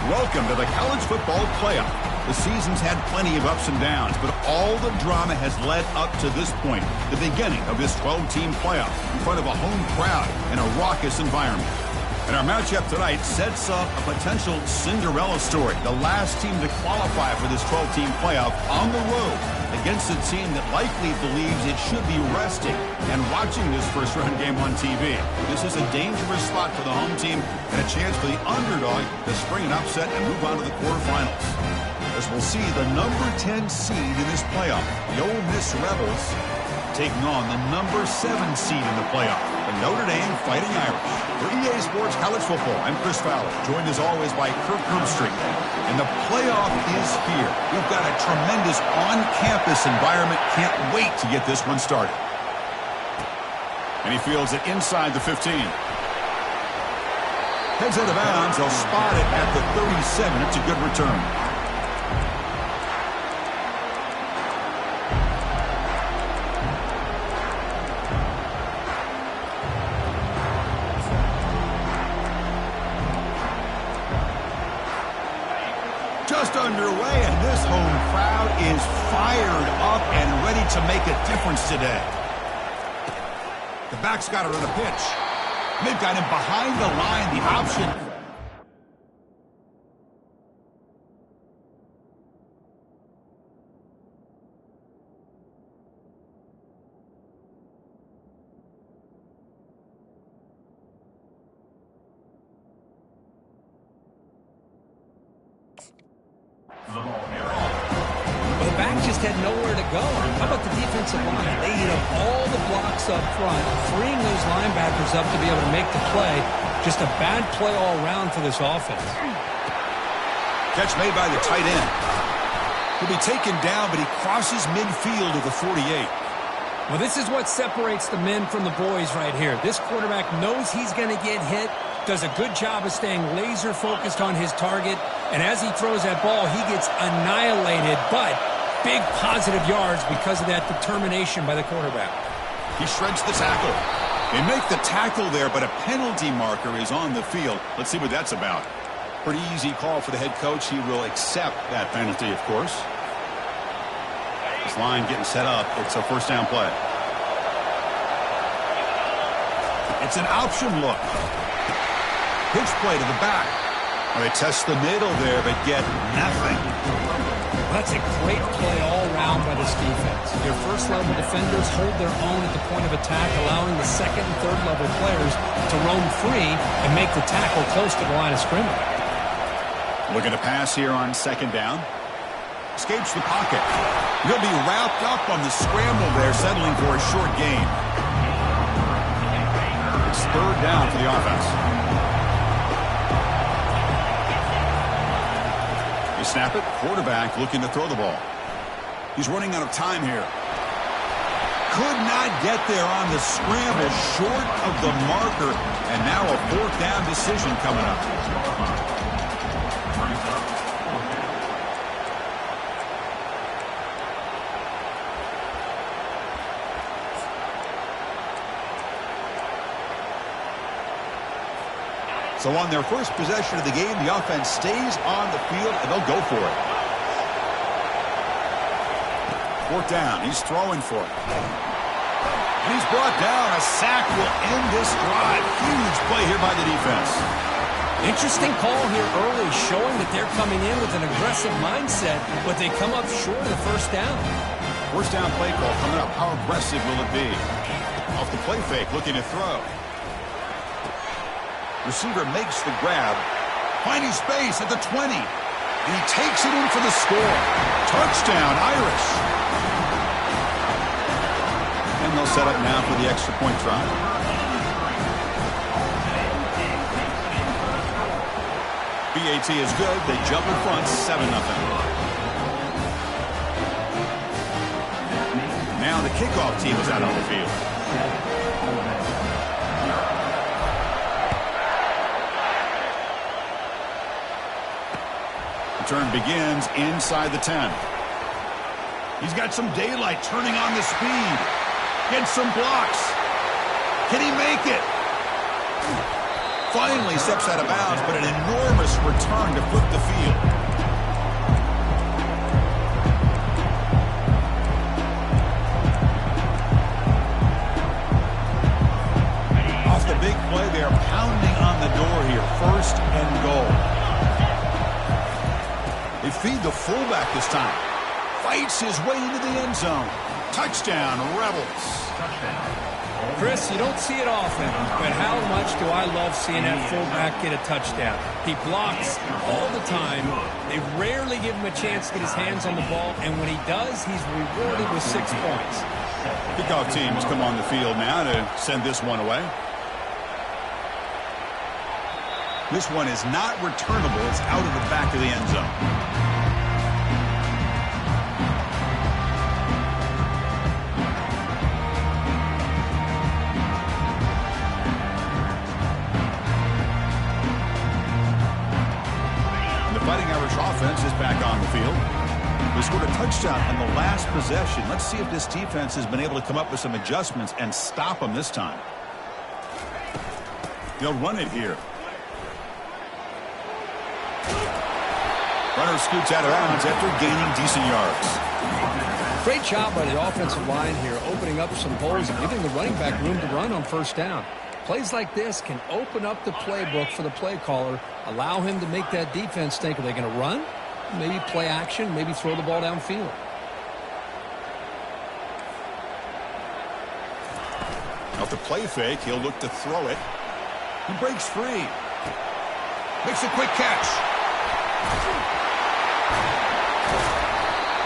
Welcome to the college football playoff. The season's had plenty of ups and downs, but all the drama has led up to this point, the beginning of this 12-team playoff in front of a home crowd in a raucous environment. And our matchup tonight sets up a potential Cinderella story, the last team to qualify for this 12-team playoff on the road against a team that likely believes it should be resting and watching this first-round game on TV. This is a dangerous spot for the home team and a chance for the underdog to spring an upset and move on to the quarterfinals. As we'll see the number 10 seed in this playoff, the Ole Miss Rebels, taking on the number 7 seed in the playoff, the Notre Dame Fighting Irish. For EA Sports College Football, I'm Chris Fowler, joined as always by Kirk Herbstreit. And the playoff is here. We've got a tremendous on-campus environment. Can't wait to get this one started. And he fields it inside the 15. Heads out of bounds. They'll spot it at the 37. It's a good return. Just underway, and this home crowd is fired up and ready to make a difference today. The back's got to run a pitch. They've got him behind the line, the option. Well, the back just had nowhere to go. How about the defensive line? They eat up all the blocks up front, freeing those linebackers up to be able to make the play. Just a bad play all around for this offense. Catch made by the tight end. He'll be taken down, but he crosses midfield of the 48. Well, this is what separates the men from the boys right here. This quarterback knows he's going to get hit, does a good job of staying laser focused on his target, and as he throws that ball, he gets annihilated, but big positive yards because of that determination by the quarterback. He shreds the tackle. They make the tackle there, but a penalty marker is on the field. Let's see what that's about. Pretty easy call for the head coach. He will accept that penalty, of course. This line getting set up. It's a first down play. It's an option look. Pitch play to the back. Well, they test the middle there, but get nothing. That's a great play all around by this defense. Your first-level defenders hold their own at the point of attack, allowing the second and third-level players to roam free and make the tackle close to the line of scrimmage. Looking to pass here on second down. Escapes the pocket. He'll be wrapped up on the scramble there, settling for a short gain. It's third down for the offense. They snap it. Quarterback looking to throw the ball. He's running out of time here. Could not get there on the scramble, short of the marker, and now a fourth down decision coming up. So on their first possession of the game, the offense stays on the field, and they'll go for it. Fourth down. He's throwing for it. And he's brought down. A sack will end this drive. Huge play here by the defense. Interesting call here early, showing that they're coming in with an aggressive mindset, but they come up short of the first down. First down play call coming up. How aggressive will it be? Off the play fake, looking to throw. Receiver makes the grab, finding space at the 20, and he takes it in for the score. Touchdown, Irish. And they'll set up now for the extra point try. BAT is good. They jump in front, 7-0. Now the kickoff team is out on the field. Turn begins inside the 10. He's got some daylight, turning on the speed. Gets some blocks. Can he make it? Finally steps out of bounds, but an enormous return to flip the field. Off the big play, they are pounding on the door here. 1st and goal. They feed the fullback this time. Fights his way into the end zone. Touchdown, Rebels. Chris, you don't see it often, but how much do I love seeing that fullback get a touchdown? He blocks all the time. They rarely give him a chance to get his hands on the ball, and when he does, he's rewarded with 6 points. Kickoff teams come on the field now to send this one away. This one is not returnable. It's out of the back of the end zone. Offense is back on the field. They scored a touchdown on the last possession. Let's see if this defense has been able to come up with some adjustments and stop them this time. They'll run it here. Runner scoots out of bounds after gaining decent yards. Great job by the offensive line here, opening up some holes and giving the running back room to run on 1st down. Plays like this can open up the playbook for the play caller, allow him to make that defense think, are they going to run? Maybe play action, maybe throw the ball downfield. Off the play fake, he'll look to throw it. He breaks free. Makes a quick catch.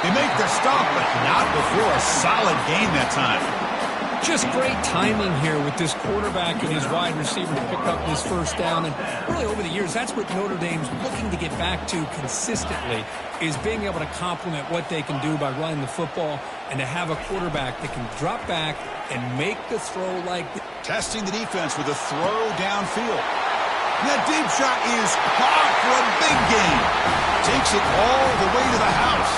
They make the stop, but not before a solid gain that time. Just great timing here with this quarterback and his wide receiver to pick up this 1st down. And really over the years, that's what Notre Dame's looking to get back to consistently, is being able to complement what they can do by running the football and to have a quarterback that can drop back and make the throw like this. Testing the defense with a throw downfield. And that deep shot is caught for a big gain. Takes it all the way to the house.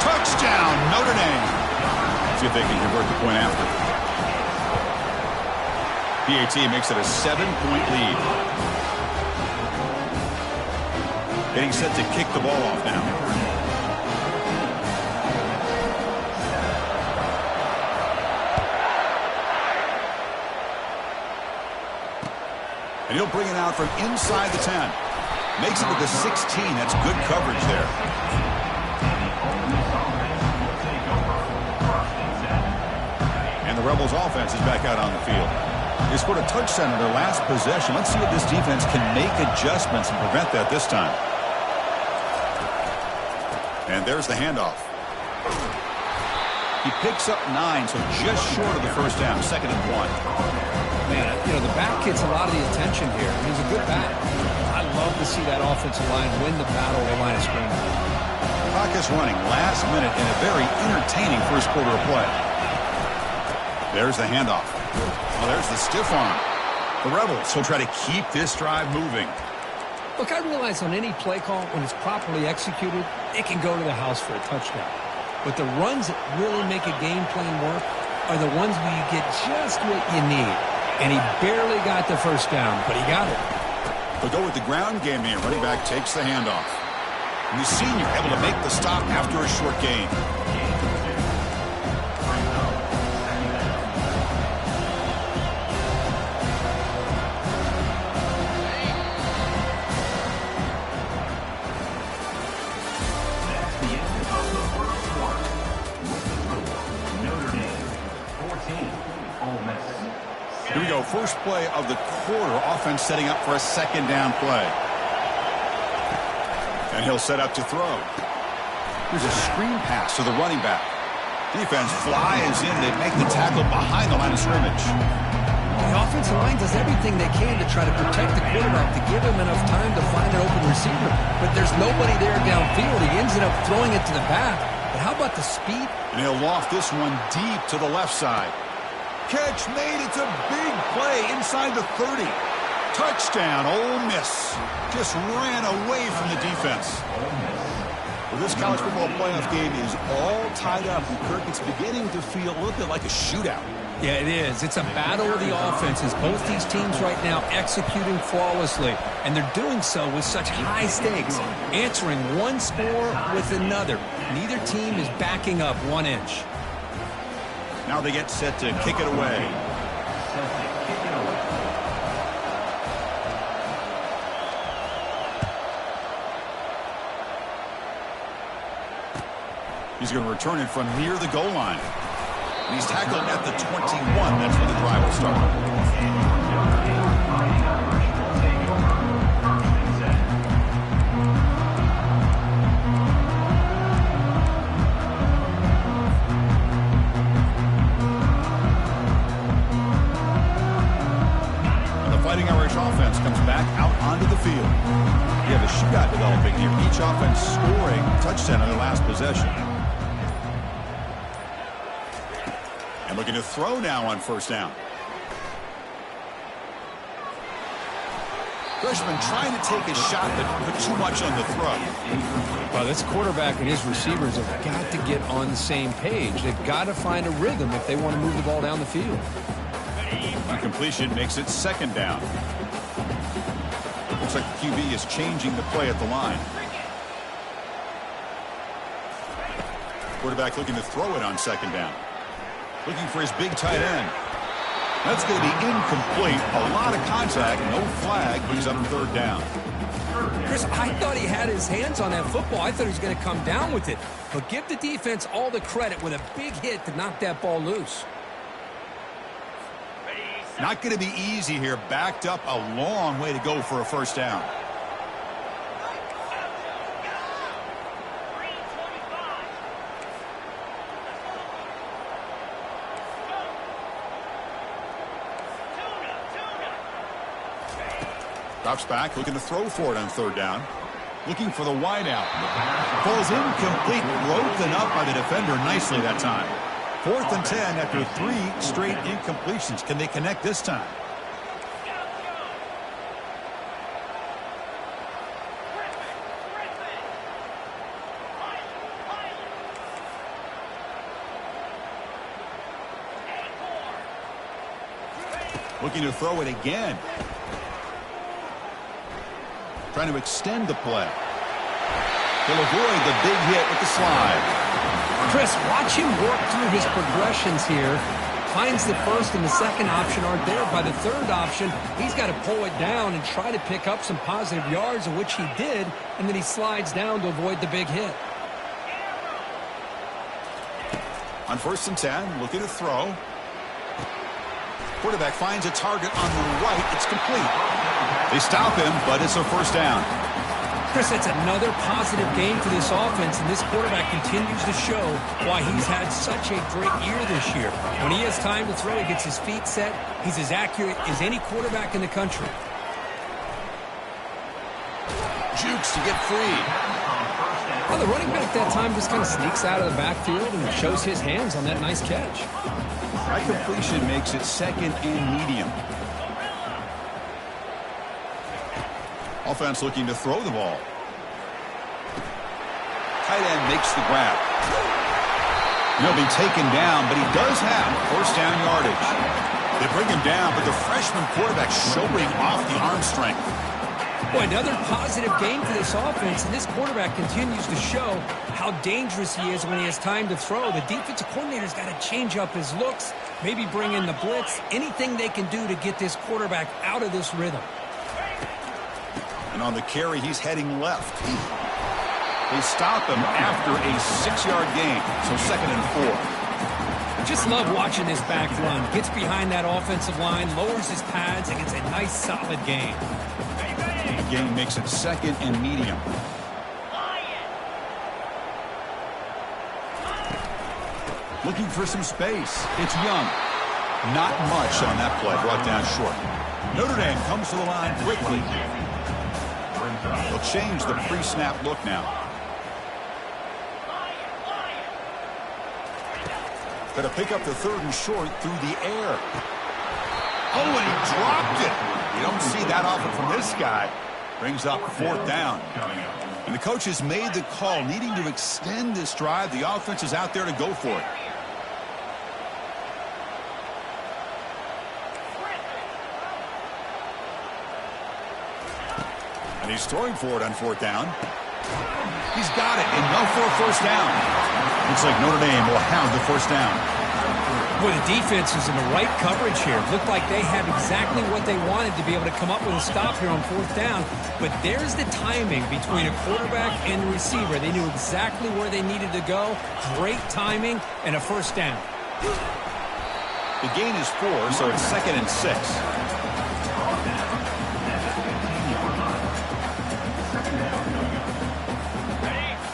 Touchdown, Notre Dame. See if they can convert the point after. PAT makes it a 7-point lead. Getting set to kick the ball off now. And he'll bring it out from inside the 10. Makes it to the 16. That's good coverage there. And the Rebels offense is back out on the field. They scored a touchdown in their last possession. Let's see if this defense can make adjustments and prevent that this time. And there's the handoff. He picks up 9, so just short of the 1st down, 2nd and 1. Man, you know, the back gets a lot of the attention here. He's a good back. I love to see that offensive line win the battle at the line of scrimmage. Clock is running last minute in a very entertaining 1st quarter of play. There's the handoff. Well, there's the stiff arm. The Rebels will try to keep this drive moving. Look, I realize on any play call, when it's properly executed, it can go to the house for a touchdown. But the runs that really make a game plan work are the ones where you get just what you need. And he barely got the 1st down, but he got it. They'll go with the ground game here. Running back takes the handoff. And the senior able to make the stop after a short gain. Here we go. First play of the quarter. Offense setting up for a 2nd down play. And he'll set up to throw. Here's a screen pass to the running back. Defense flies in. They make the tackle behind the line of scrimmage. The offensive line does everything they can to try to protect the quarterback, to give him enough time to find an open receiver. But there's nobody there downfield. He ends up throwing it to the back. But how about the speed? And he'll loft this one deep to the left side. Catch made. It's a big play inside the 30. Touchdown, Ole Miss. Just ran away from the defense. Well, this college football playoff game is all tied up. And Kirk, it's beginning to feel a little bit like a shootout. Yeah, it is. It's a battle of the offenses. Both these teams right now executing flawlessly, and they're doing so with such high stakes, answering one score with another. Neither team is backing up 1 inch. Now they get set to kick it away. He's going to return it from near the goal line. And he's tackled at the 21. That's where the drive will start. And the Fighting Irish offense comes back out onto the field. You have a shootout developing here. Each offense scoring a touchdown on their last possession. And looking to throw now on first down. Freshman trying to take a shot, but put too much on the throw. Well, this quarterback and his receivers have got to get on the same page. They've got to find a rhythm if they want to move the ball down the field. Incompletion makes it second down. Looks like the QB is changing the play at the line. Quarterback looking to throw it on second down. Looking for his big tight end. That's going to be incomplete. A lot of contact, no flag, brings up third down. Chris, I thought he had his hands on that football. I thought he was going to come down with it. But give the defense all the credit with a big hit to knock that ball loose. Not going to be easy here. Backed up a long way to go for a first down. Drops back, looking to throw for it on third down. Looking for the wide out. Falls incomplete, broken up by the defender nicely that time. 4th and 10 after 3 straight incompletions. Can they connect this time? Looking to throw it again. Trying to extend the play. He'll avoid the big hit with the slide. Chris, watch him work through his progressions here. Finds the first and the second option aren't there. By the third option, he's got to pull it down and try to pick up some positive yards, of which he did, and then he slides down to avoid the big hit. On 1st and 10, looking to throw. Quarterback finds a target on the right. It's complete. They stop him, but it's a first down. Chris, that's another positive game for this offense, and this quarterback continues to show why he's had such a great year this year. When he has time to throw, he gets his feet set. He's as accurate as any quarterback in the country. Jukes to get free. Well, the running back that time just kind of sneaks out of the backfield and shows his hands on that nice catch. That completion makes it second and medium. Offense looking to throw the ball. Tight end makes the grab. He'll be taken down, but he does have first down yardage. They bring him down, but the freshman quarterback showing off the arm strength. Boy, another positive game for this offense, and this quarterback continues to show how dangerous he is when he has time to throw. The defensive coordinator's got to change up his looks, maybe bring in the blitz, anything they can do to get this quarterback out of this rhythm. And on the carry, he's heading left. They stop him after a 6-yard gain, so 2nd and 4. I just love watching this back run. Gets behind that offensive line, lowers his pads, and gets a nice, solid gain. The gain makes it 2nd and medium. Looking for some space. It's Young. Not much on that play, brought down short. Notre Dame comes to the line quickly. They'll change the pre-snap look now. Got to pick up the 3rd and short through the air. Oh, and he dropped it. You don't see that often from this guy. Brings up 4th down. And the coach has made the call, needing to extend this drive. The offense is out there to go for it. he's throwing for it on 4th down. He's got it, enough for a 1st down. Looks like Notre Dame will have the 1st down. Well, the defense is in the right coverage here. Looked like they have exactly what they wanted to be able to come up with a stop here on 4th down. But there's the timing between a quarterback and the receiver. They knew exactly where they needed to go. Great timing and a 1st down. The gain is 4, so it's 2nd and 6.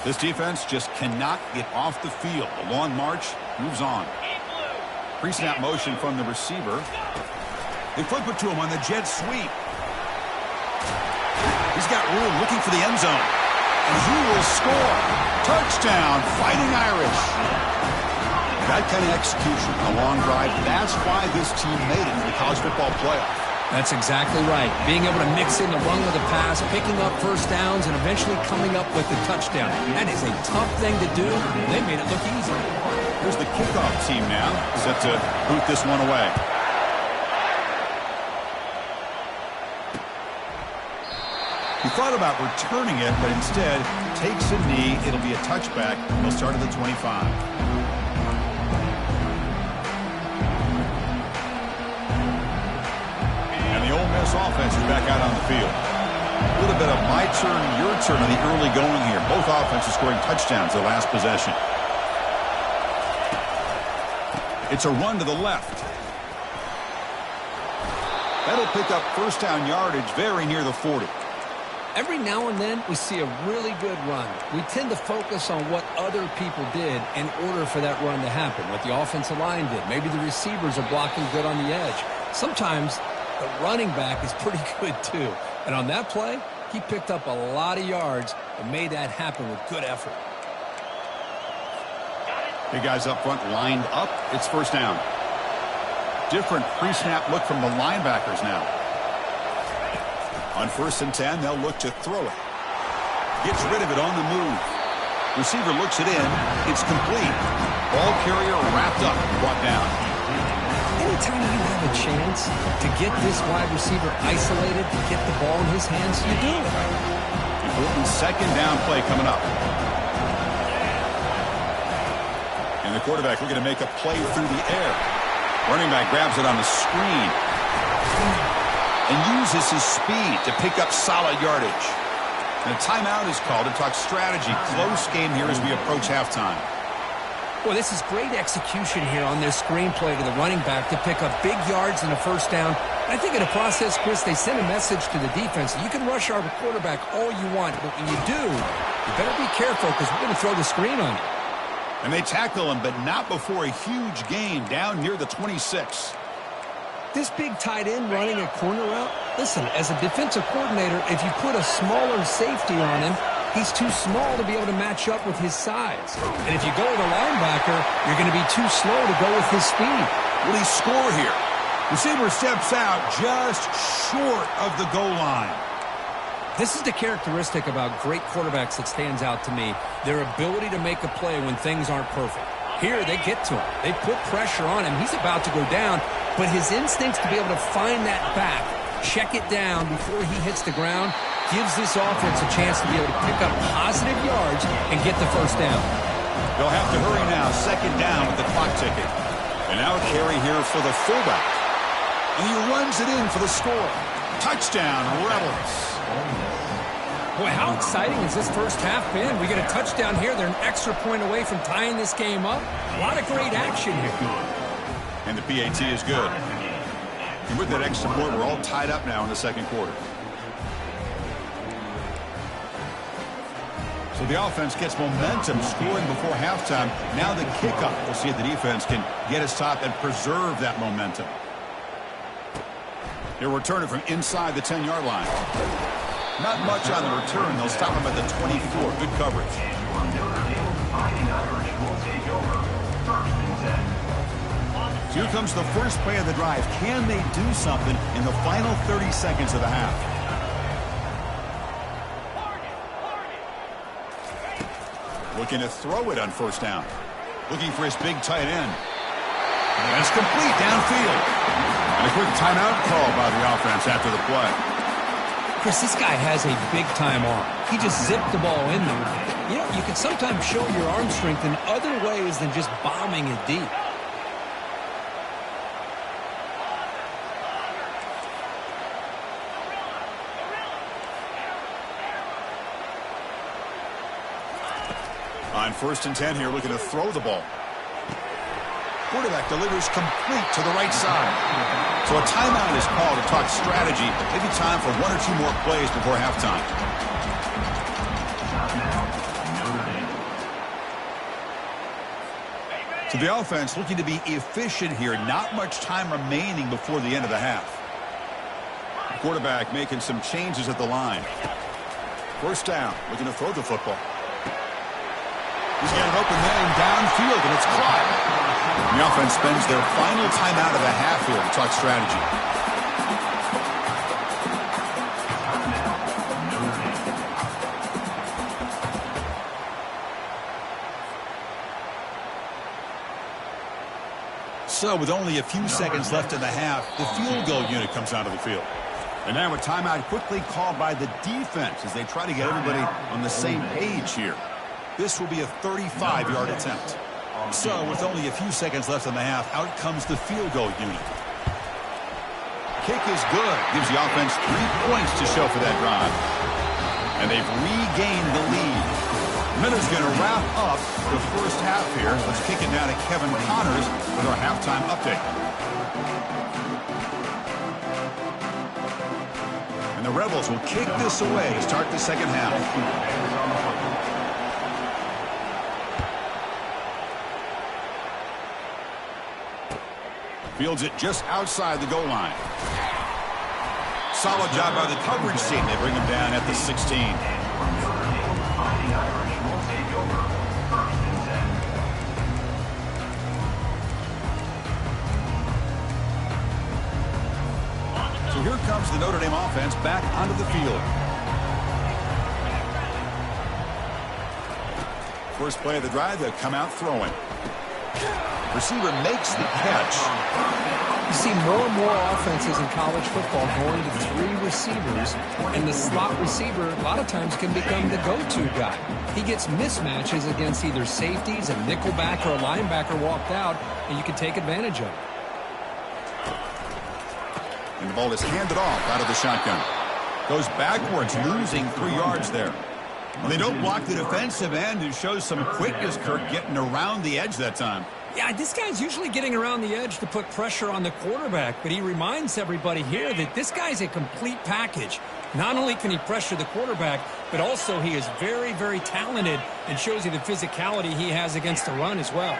This defense just cannot get off the field. The long march moves on. Pre-snap motion from the receiver. They flip it to him on the jet sweep. He's got room looking for the end zone. And he will score. Touchdown, Fighting Irish. That kind of execution, a long drive, that's why this team made it in the college football playoff. That's exactly right. Being able to mix in the run with the pass, picking up 1st downs, and eventually coming up with the touchdown. That is a tough thing to do. They made it look easy. Here's the kickoff team now, set to boot this one away. He thought about returning it, but instead takes a knee. It'll be a touchback. He'll start at the 25. The Ole Miss offense is back out on the field. A little bit of my turn, your turn on the early going here. Both offenses scoring touchdowns the last possession. It's a run to the left. That'll pick up 1st down yardage very near the 40. Every now and then we see a really good run. We tend to focus on what other people did in order for that run to happen, what the offensive line did. Maybe the receivers are blocking good on the edge. Sometimes the running back is pretty good too. And on that play, he picked up a lot of yards and made that happen with good effort. Big guys up front lined up. It's 1st down. Different pre-snap look from the linebackers now. On 1st and 10, they'll look to throw it. Gets rid of it on the move. Receiver looks it in. It's complete. Ball carrier wrapped up, brought down. Anytime you have a chance to get this wide receiver isolated, to get the ball in his hands, you do it. Important 2nd down play coming up. And the quarterback looking to make a play through the air. Running back grabs it on the screen and uses his speed to pick up solid yardage. And a timeout is called to talk strategy. Close game here as we approach halftime. Well, this is great execution here on this screenplay to the running back to pick up big yards and a 1st down. And I think in the process, Chris, they send a message to the defense. You can rush our quarterback all you want, but when you do, you better be careful because we're going to throw the screen on you. And they tackle him, but not before a huge gain down near the 26. This big tight end running a corner route, listen, as a defensive coordinator, if you put a smaller safety on him, he's too small to be able to match up with his size. And if you go with a linebacker, you're going to be too slow to go with his speed. Will he score here? Receiver steps out just short of the goal line. This is the characteristic about great quarterbacks that stands out to me, their ability to make a play when things aren't perfect. Here, they get to him. They put pressure on him. He's about to go down, but his instincts to be able to find that back, check it down before he hits the ground, gives this offense a chance to be able to pick up positive yards and get the 1st down. They'll have to hurry now. 2nd down with the clock ticking. And now a carry here for the fullback. And he runs it in for the score. Touchdown, Rebels. Boy, how exciting has this 1st half been? We get a touchdown here. They're an extra point away from tying this game up. A lot of great action here. And the PAT is good. And with that extra point, we're all tied up now in the 2nd quarter. So the offense gets momentum, scoring before halftime. Now the kickoff. We'll see if the defense can get a stop and preserve that momentum. They'll return it from inside the 10-yard line. Not much on the return. They'll stop him at the 24. Good coverage. So here comes the first play of the drive. Can they do something in the final 30 seconds of the half? Looking to throw it on 1st down. Looking for his big tight end. And it's complete downfield. And a quick timeout call by the offense after the play. Chris, this guy has a big-time arm. He just zipped the ball in there. You know, you can sometimes show your arm strength in other ways than just bombing it deep. On 1st and 10 here, looking to throw the ball. Quarterback delivers complete to the right side. So a timeout is called to talk strategy. Maybe time for 1 or 2 more plays before halftime. So the offense looking to be efficient here. Not much time remaining before the end of the half. The quarterback making some changes at the line. 1st down, looking to throw the football. He's got an open man downfield, and it's caught. The offense spends their final timeout of the half here to talk strategy. So with only a few seconds left in the half, the field goal unit comes onto the field. And now a timeout quickly called by the defense as they try to get everybody on the same page here. This will be a 35-yard attempt. So with only a few seconds left in the half, out comes the field goal unit. Kick is good. Gives the offense 3 points to show for that drive. And they've regained the lead. Miller's going to wrap up the first half here. Let's kick it now to Kevin Connors with our halftime update. And the Rebels will kick this away to start the second half. Fields it just outside the goal line. Solid job by the coverage team. They bring him down at the 16. So here comes the Notre Dame offense back onto the field. First play of the drive, they'll come out throwing. Receiver makes the catch. You see more and more offenses in college football going to 3 receivers, and the slot receiver a lot of times can become the go-to guy. He gets mismatches against either safeties, a nickelback, or a linebacker walked out, and you can take advantage of it. And the ball is handed off out of the shotgun. Goes backwards, losing 3 yards there. Well, they don't block the defensive end, who shows some quickness, Kirk, getting around the edge that time. Yeah, this guy's usually getting around the edge to put pressure on the quarterback, but he reminds everybody here that this guy's a complete package. Not only can he pressure the quarterback, but also he is very, very talented and shows you the physicality he has against the run as well.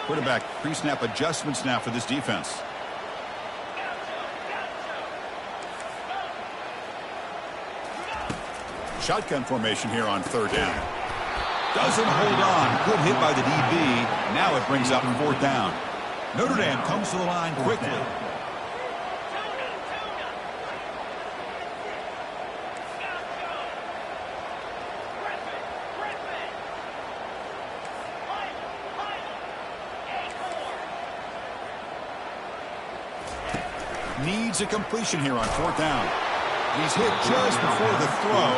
Quarterback pre-snap adjustments now for this defense. Shotgun formation here on 3rd down. Doesn't hold on. Good hit by the DB. Now it brings up 4th down. Notre Dame comes to the line quickly. Needs a completion here on 4th down. He's hit just before the throw.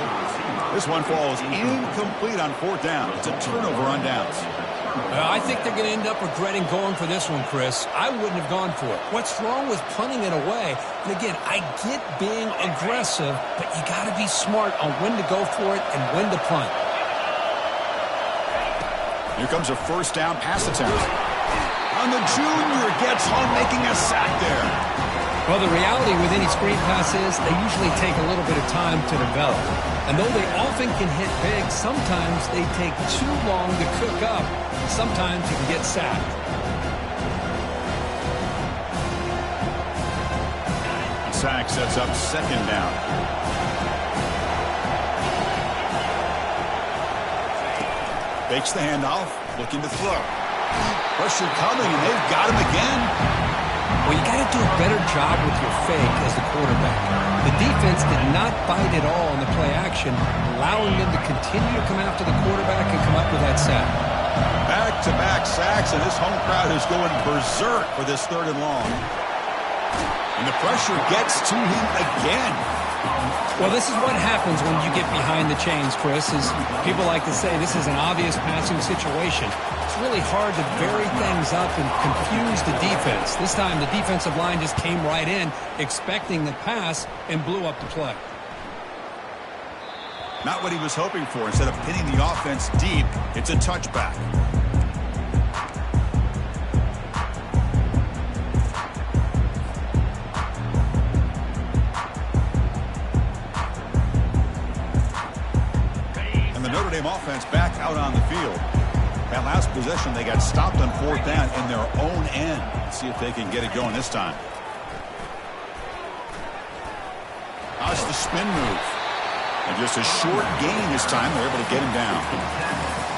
This one falls incomplete on 4th down. It's a turnover on downs. I think they're going to end up regretting going for this one, Chris. I wouldn't have gone for it. What's wrong with punting it away? And again, I get being aggressive, but you got to be smart on when to go for it and when to punt. Here comes a 1st down pass attempt. And the junior gets home, making a sack there. Well, the reality with any screen pass is they usually take a little bit of time to develop. And though they often can hit big, sometimes they take too long to cook up. Sometimes you can get sacked. Sack sets up 2nd down. Fakes the handoff, looking to throw. Pressure coming, and they've got him again. Well, you got to do a better job with your fake as the quarterback. The defense did not bite at all on the play action, allowing them to continue to come after the quarterback and come up with that sack. Back-to-back sacks, and this home crowd is going berserk for this 3rd and long. And the pressure gets to him again. Well, this is what happens when you get behind the chains, Chris, is people like to say this is an obvious passing situation. It's really hard to vary things up and confuse the defense. This time the defensive line just came right in expecting the pass and blew up the play. Not what he was hoping for. Instead of hitting the offense deep, it's a touchback. And the Notre Dame offense back out on the field. That last possession, they got stopped on 4th down in their own end. Let's see if they can get it going this time. How's the spin move? And just a short gain this time. They're able to get him down.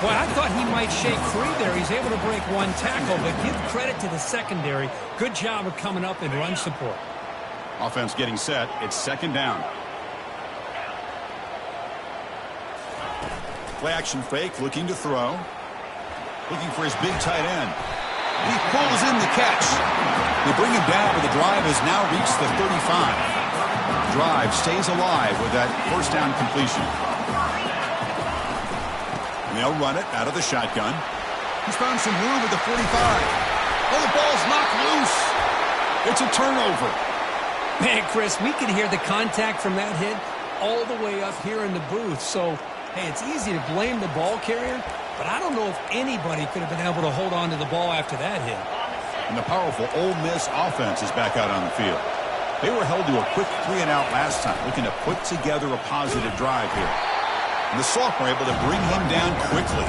Well, I thought he might shake free there. He's able to break one tackle, but give credit to the secondary. Good job of coming up and run support. Offense getting set. It's 2nd down. Play action fake, looking to throw. Looking for his big tight end. He pulls in the catch. They bring him down, but the drive has now reached the 35. Drive stays alive with that 1st down completion. And they'll run it out of the shotgun. He's found some room at the 45. Oh, the ball's knocked loose. It's a turnover. Man, Chris, we could hear the contact from that hit all the way up here in the booth. So, hey, it's easy to blame the ball carrier, but I don't know if anybody could have been able to hold on to the ball after that hit. And the powerful Ole Miss offense is back out on the field. They were held to a quick 3-and-out last time, looking to put together a positive drive here. And the sophomore able to bring him down quickly.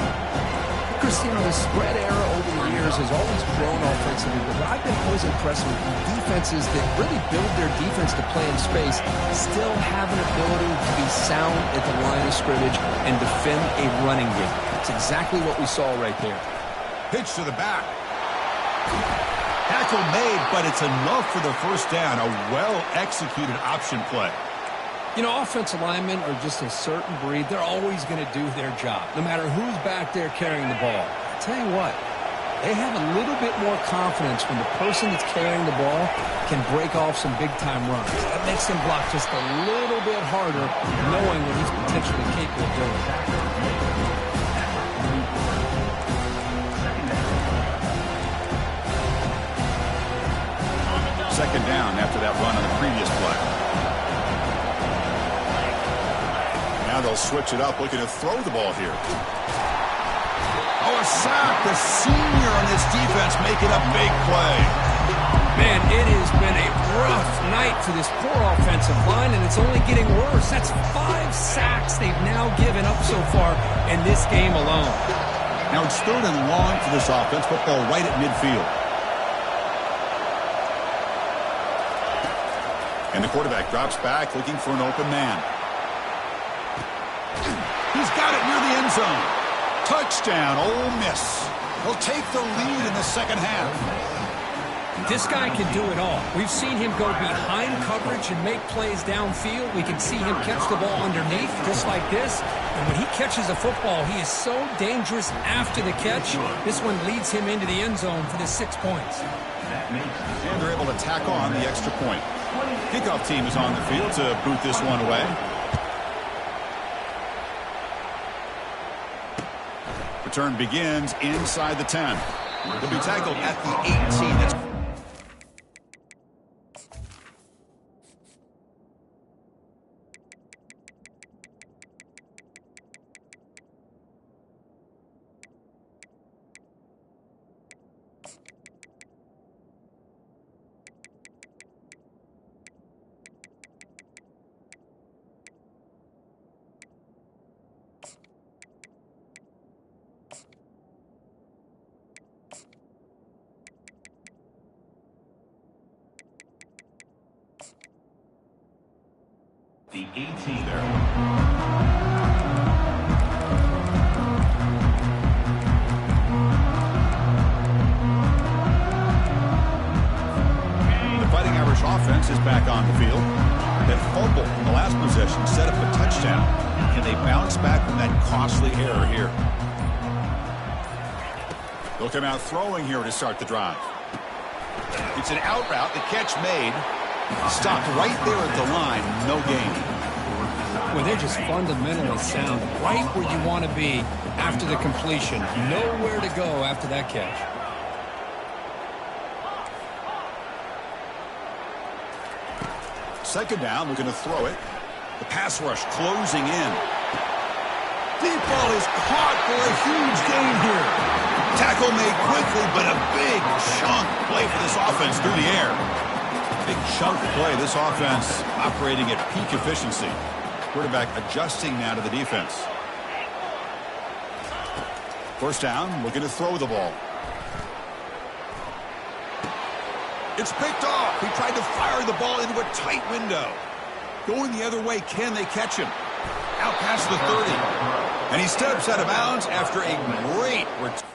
Chris, you know, the spread era over the years has always grown offensively, but I've been always impressed with defenses that really build their defense to play in space, still have an ability to be sound at the line of scrimmage and defend a running game. It's exactly what we saw right there. Pitch to the back. Tackle made, but it's enough for the 1st down. A well-executed option play. You know, offensive linemen are just a certain breed. They're always going to do their job, no matter who's back there carrying the ball. I tell you what, they have a little bit more confidence when the person that's carrying the ball can break off some big-time runs. That makes them block just a little bit harder, knowing what he's potentially capable of doing. 2nd down after that run on the previous play. Now they'll switch it up, looking to throw the ball here. Oh, a sack. The senior on this defense making a big play. Man, it has been a rough night for this poor offensive line, and it's only getting worse. That's 5 sacks they've now given up so far in this game alone. Now it's 3rd and long for this offense. Football right at midfield. And the quarterback drops back, looking for an open man. He's got it near the end zone. Touchdown, Ole Miss. They'll take the lead in the 2nd half. This guy can do it all. We've seen him go behind coverage and make plays downfield. We can see him catch the ball underneath, just like this. And when he catches a football, he is so dangerous after the catch. This one leads him into the end zone for the 6 points. And they're able to tack on the extra point. Kickoff team is on the field to boot this one away. Return begins inside the 10. They'll be tackled at the 18. That's the 18 there. The Fighting Irish offense is back on the field. That fumble in the last possession set up a touchdown. Can they bounce back from that costly error here? They'll come out throwing here to start the drive. It's an out route. The catch made. Stopped right there at the line. No gain. Well, they're just fundamentally sound. Right where you want to be after the completion. Nowhere to go after that catch. Second down, we're going to throw it. The pass rush closing in. Deep ball is caught for a huge gain here. Tackle made quickly, but a big chunk play for this offense through the air. Big chunk play. This offense operating at peak efficiency. Quarterback adjusting now to the defense. First down, we're going to throw the ball. It's picked off. He tried to fire the ball into a tight window. Going the other way, can they catch him? Out past the 30. And he steps out of bounds after a great return.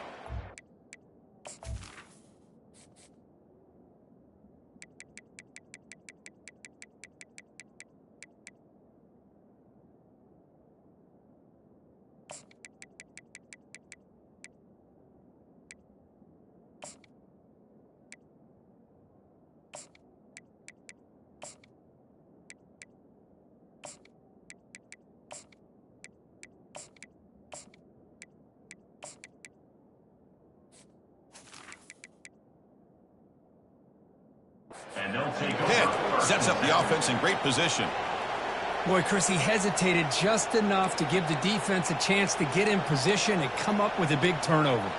Hit sets up the offense in great position. Boy, Chris, he hesitated just enough to give the defense a chance to get in position and come up with a big turnover.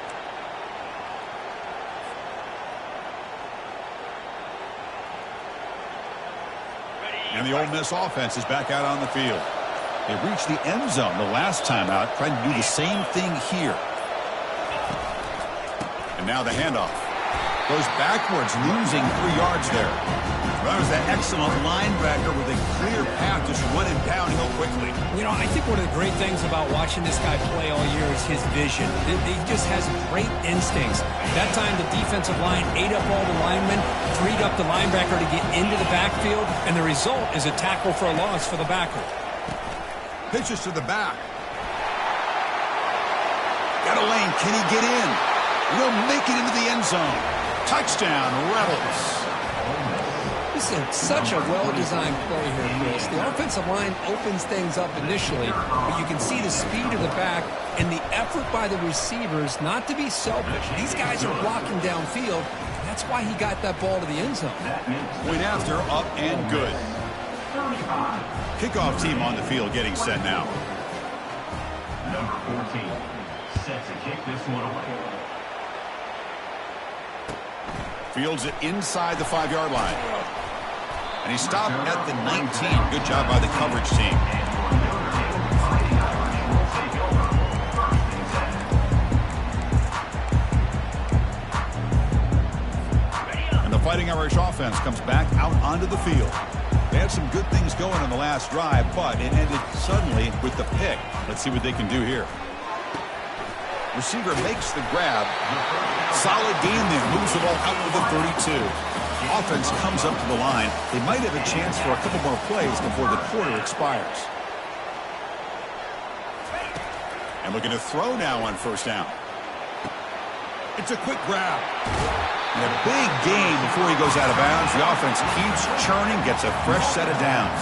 And the Ole Miss offense is back out on the field. They reached the end zone the last time out, trying to do the same thing here. And now the handoff. Goes backwards, losing 3 yards there. That was that excellent linebacker with a clear path, just running downhill quickly. You know, I think one of the great things about watching this guy play all year is his vision. He just has great instincts. That time, the defensive line ate up all the linemen, freed up the linebacker to get into the backfield, and the result is a tackle for a loss for the backer. Pitches to the back. Got a lane. Can he get in? Will make it into the end zone. Touchdown, Rebels. This is such a well-designed play here, Chris. The offensive line opens things up initially, but you can see the speed of the back and the effort by the receivers not to be selfish. These guys are blocking downfield. That's why he got that ball to the end zone. Point after, up and good. Kickoff team on the field getting set now. Number 14 set to kick this one away. Fields it inside the 5-yard line. And he stopped at the 19. Good job by the coverage team. And the Fighting Irish offense comes back out onto the field. They had some good things going on the last drive, but it ended suddenly with the pick. Let's see what they can do here. Receiver makes the grab. Solid gain there. Moves the ball out to the 32. Offense comes up to the line. They might have a chance for a couple more plays before the quarter expires. And looking to throw now on first down. It's a quick grab. And a big gain before he goes out of bounds. The offense keeps churning, gets a fresh set of downs.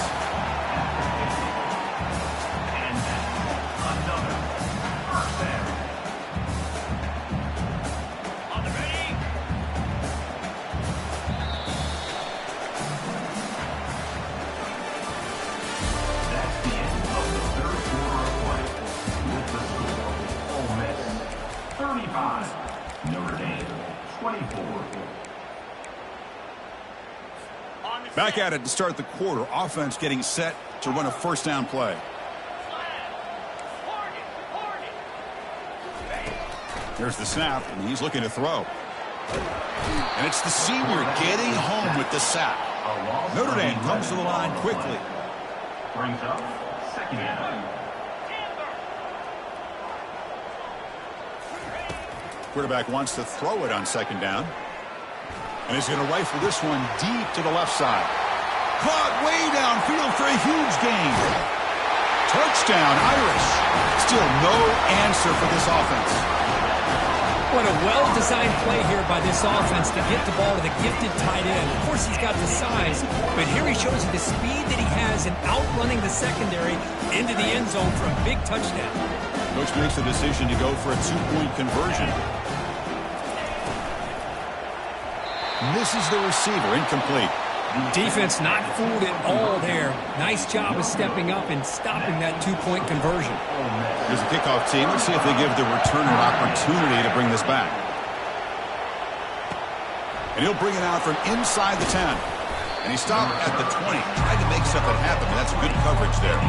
Back at it to start the quarter. Offense getting set to run a first down play. Here's the snap, and he's looking to throw. And it's the senior getting home with the sack. Notre Dame comes to the line quickly. Brings up second down. Quarterback wants to throw it on second down. And he's going to rifle this one deep to the left side. Caught way downfield for a huge gain. Touchdown, Irish. Still no answer for this offense. What a well-designed play here by this offense to get the ball to the gifted tight end. Of course, he's got the size, but here he shows you the speed that he has in outrunning the secondary into the end zone for a big touchdown. Coach makes the decision to go for a two-point conversion. Misses the receiver, incomplete. Defense not fooled at all there. Nice job of stepping up and stopping that two-point conversion. Here's the kickoff team. Let's see if they give the returner an opportunity to bring this back. And he'll bring it out from inside the 10. And he stopped at the 20. Tried to make something happen, but that's good coverage there.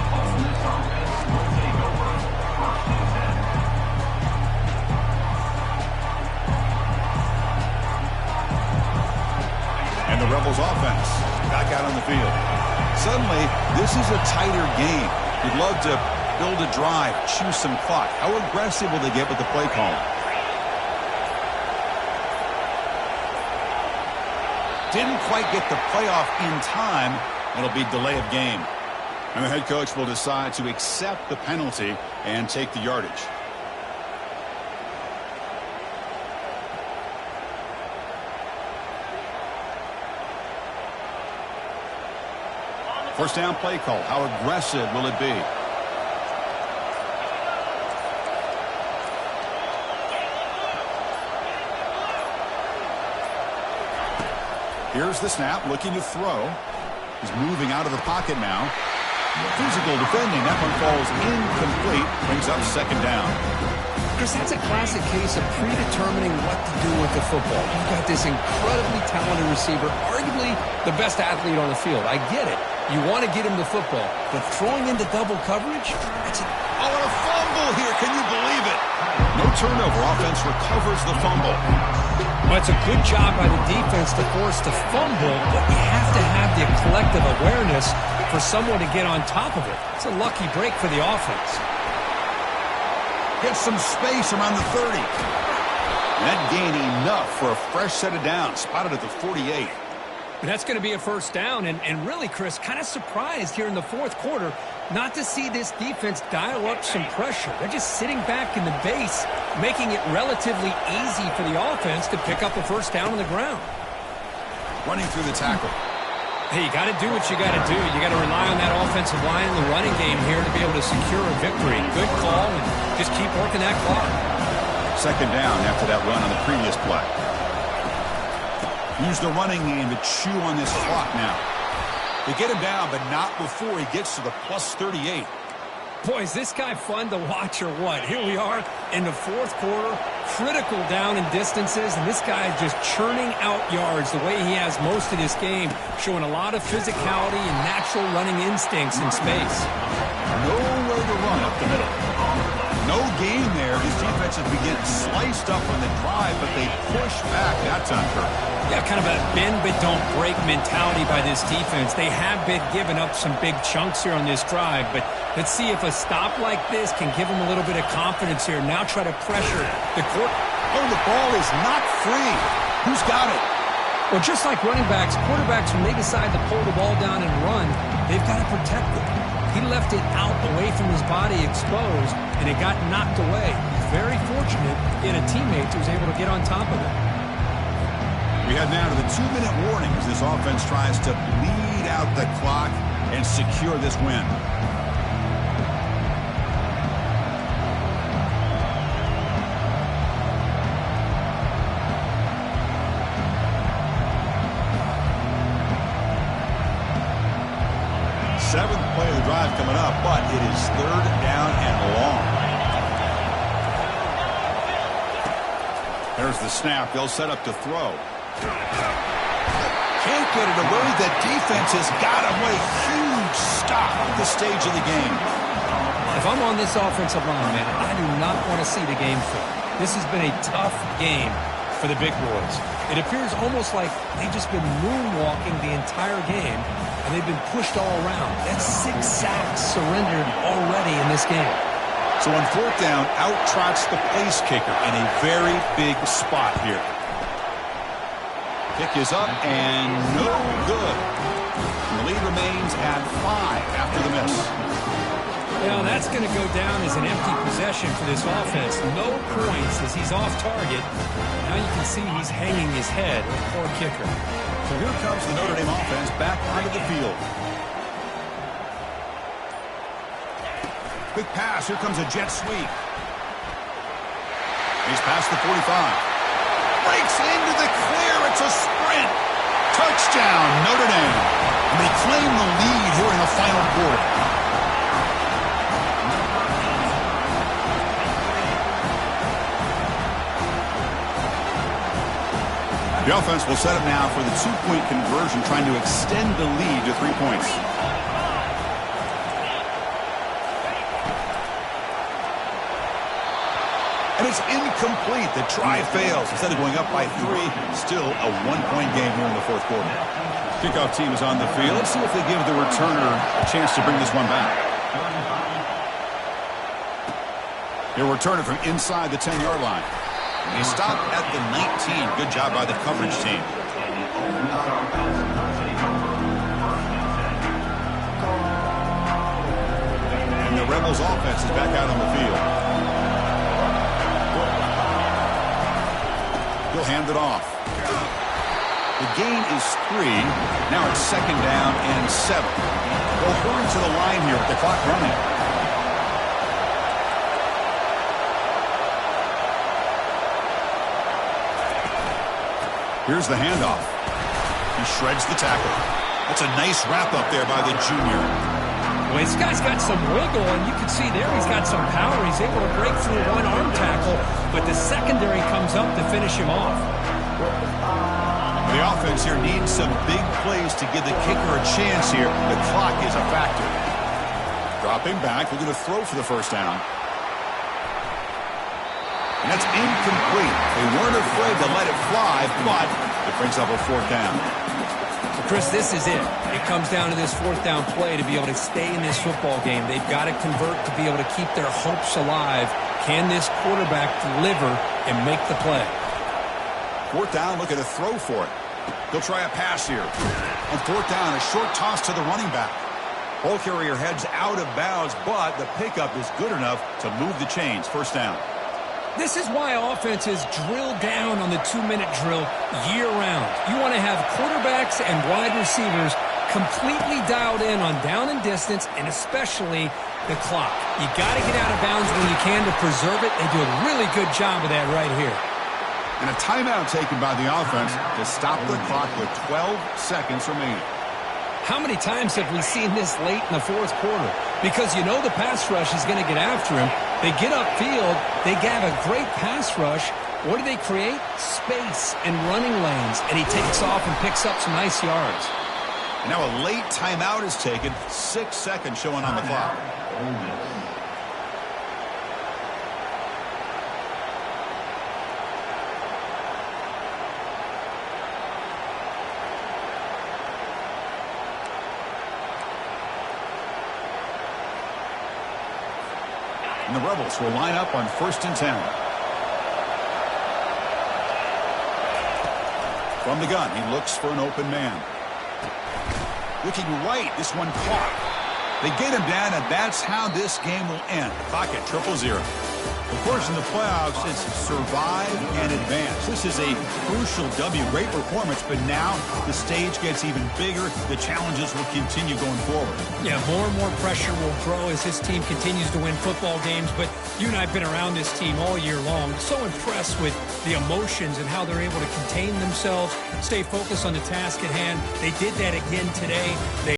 And the Rebels offense back out on the field. Suddenly, this is a tighter game. You'd love to build a drive, choose some clock. How aggressive will they get with the play call? Didn't quite get the playoff in time. It'll be delay of game. And the head coach will decide to accept the penalty and take the yardage. First down play call. How aggressive will it be? Here's the snap, looking to throw. He's moving out of the pocket now. Physical defending. That one falls incomplete. Brings up second down. Chris, that's a classic case of predetermining what to do with the football. You've got this incredibly talented receiver, arguably the best athlete on the field. I get it. You want to get him the football, but throwing into double coverage, that's it. Oh, and a fumble here. Can you believe it? No turnover. Offense recovers the fumble. Well, it's a good job by the defense to force the fumble, but you have to have the collective awareness for someone to get on top of it. It's a lucky break for the offense. Gets some space around the 30. And that gained enough for a fresh set of downs. Spotted at the 48. And that's going to be a first down. And really, Chris, kind of surprised here in the fourth quarter not to see this defense dial up some pressure. They're just sitting back in the base, making it relatively easy for the offense to pick up a first down on the ground. Running through the tackle. Hey, you got to do what you got to do. You got to rely on that offensive line in the running game here to be able to secure a victory. Good call, and just keep working that clock. Second down after that run on the previous play. Use the running game to chew on this clock now. They get him down, but not before he gets to the plus 38. Boy, is this guy fun to watch or what? Here we are in the fourth quarter, critical down and distances, and this guy is just churning out yards the way he has most of this game, showing a lot of physicality and natural running instincts in space. Nowhere to run up the middle. No game there. His defense has been getting sliced up on the drive, but they push back that time, Kirk. Yeah, kind of a bend but don't break mentality by this defense. They have been giving up some big chunks here on this drive, but let's see if a stop like this can give them a little bit of confidence here. Now try to pressure the court. Oh, the ball is not free. Who's got it? Well, just like running backs, quarterbacks, when they decide to pull the ball down and run, they've got to protect it. He left it out away from his body exposed, and it got knocked away. Very fortunate he had a teammate who was able to get on top of it. We head now to the 2-minute warning as this offense tries to bleed out the clock and secure this win. Seventh play of the drive coming up, but it is third down and long. There's the snap. They'll set up to throw. Can't get it away. The defense has got him. What a huge stop at this stage of the game. If I'm on this offensive line, man, I do not want to see the game flip. This has been a tough game for the big boys. It appears almost like they've just been moonwalking the entire game, and they've been pushed all around. That's 6 sacks surrendered already in this game. So on fourth down, out trots the place kicker in a very big spot here. Kick is up and no good. And the lead remains at 5 after the miss. Well, that's going to go down as an empty possession for this offense. No points as he's off target. Now you can see he's hanging his head. Poor kicker. So here comes the Notre Dame offense back onto the field. Quick pass. Here comes a jet sweep. He's past the 45. Breaks into the clear. It's a sprint. Touchdown, Notre Dame. And they claim the lead here in the final quarter. The offense will set up now for the two-point conversion, trying to extend the lead to 3 points. And it's incomplete. The try fails. Instead of going up by 3, still a one-point game here in the fourth quarter. Kickoff team is on the field. Let's see if they give the returner a chance to bring this one back. He'll return it from inside the 10-yard line. He stopped at the 19. Good job by the coverage team. And the Rebels offense is back out on the field. He'll hand it off. The gain is 3. Now it's 2nd down and 7. They'll hurry to the line here with the clock running. Here's the handoff. He shreds the tackle. That's a nice wrap-up there by the junior. Well, this guy's got some wiggle, and you can see there he's got some power. He's able to break through one arm tackle, but the secondary comes up to finish him off. The offense here needs some big plays to give the kicker a chance here. The clock is a factor. Dropping back, looking to throw for the first down. And that's incomplete. They weren't afraid to let it fly, but it brings up a 4th down. Well, Chris, this is it. It comes down to this 4th down play to be able to stay in this football game. They've got to convert to be able to keep their hopes alive. Can this quarterback deliver and make the play? 4th down, looking to throw for it. He'll try a pass here. On 4th down, a short toss to the running back. Ball carrier heads out of bounds, but the pickup is good enough to move the chains. 1st down. This is why offenses drill down on the 2-minute drill year-round. You want to have quarterbacks and wide receivers completely dialed in on down and distance, and especially the clock. You got to get out of bounds when you can to preserve it. They do a really good job of that right here. And a timeout taken by the offense to stop the clock with 12 seconds remaining. How many times have we seen this late in the fourth quarter? Because you know the pass rush is going to get after him. They get upfield. They have a great pass rush. What do they create? Space and running lanes. And he takes off and picks up some nice yards. And now a late timeout is taken. 6 seconds showing on the clock. And the Rebels will line up on 1st and 10. From the gun, he looks for an open man. Looking right, this one caught. They get him down, and that's how this game will end. Clock at 0-0. Of course, in the playoffs, it's survive and advance. This is a crucial W. Great performance, but now the stage gets even bigger. The challenges will continue going forward. Yeah, more and more pressure will grow as this team continues to win football games. But you and I have been around this team all year long. So impressed with the emotions and how they're able to contain themselves, stay focused on the task at hand. They did that again today.